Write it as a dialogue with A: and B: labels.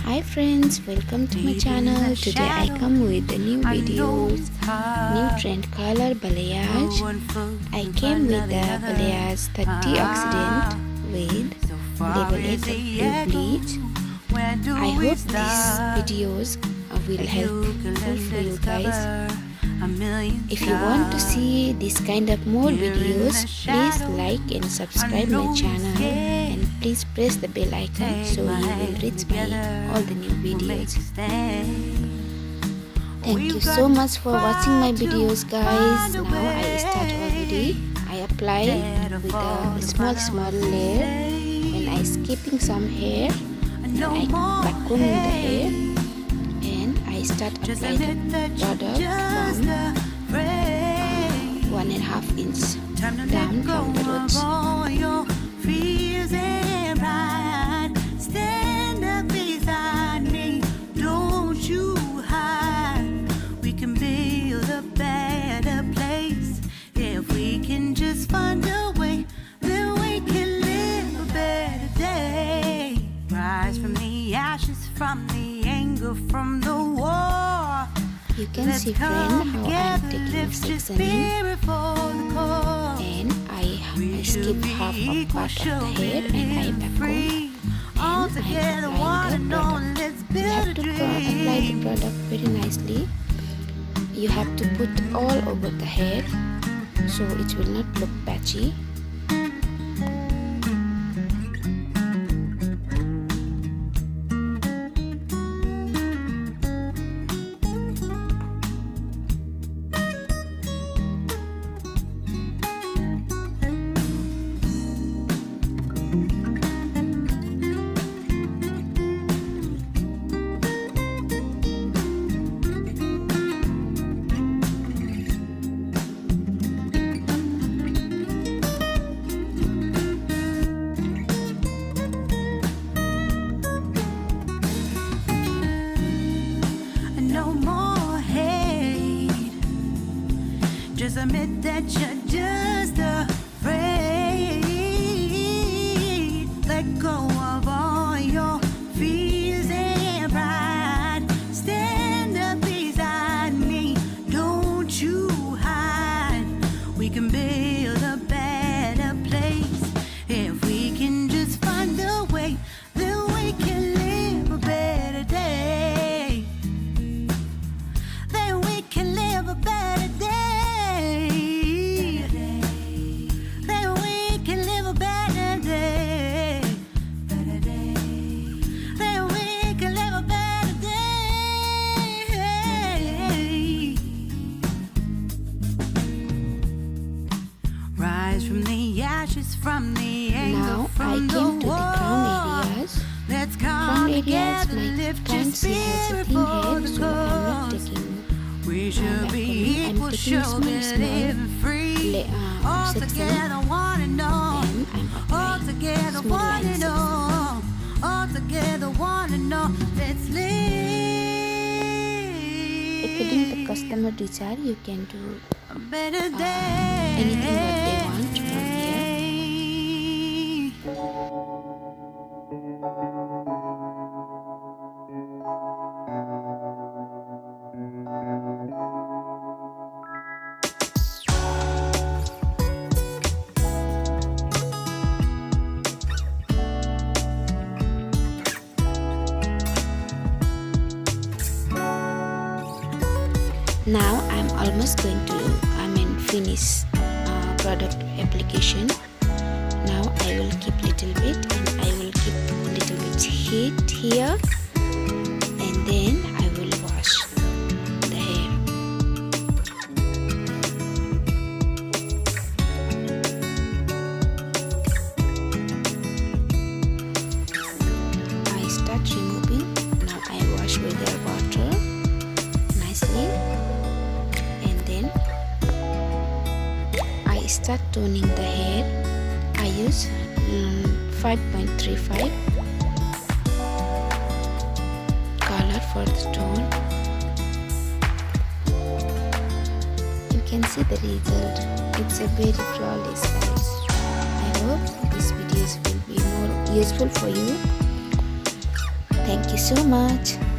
A: Hi friends, welcome to my channel. Today I come with the new videos, new trend color balayage. I came with the balayage 30 oxidant with level 8 of blue bleach. I hope these videos will helpful for you guys. If you want to see this kind of more videos, please like and subscribe my channel, and please press the bell icon so you will reach all the new videos. Thank you so much for watching my videos, guys. Now I start already. I apply with a small layer. When I skipping some hair, I vacuum the hair, and I start apply the product from 1.5 inch down from the roots.
B: Stand up beside me, don't you hide. We can build a better place if we can just find a way. Then we can live a better day. Rise from the ashes, from the anger, from the war.
A: You can see, friend, how I am taking sectioning, and I skip half of part of the hair and I vacuum, and I am applying the product. You have to apply the product very nicely. You have to put all over the hair so it will not look patchy.
B: Just admit that you're just afraid. Let go of all your fears and pride. Stand up beside me, don't you hide. We can build a better place if we can just find a way. Then we can live a better day. Then we can live a better day. From the
A: now I came to the crown areas. Crown areas, my fancy has a thin hair, so I'm not taking vacuuming. I'm taking small section, then I'm applying small line section. According to customer desire, you can do anything what they want from here. Now I'm almost going to finish product application. Now I will keep little bit, and I will keep little bit heat here, and then I will wash the hair. I start removing. Now I wash with the water nicely, and then I start toning the hair. I use 5.35 color for the tone. You can see the result. It's a very flawless, guys. I hope these videos will be more useful for you. Thank you. you so much.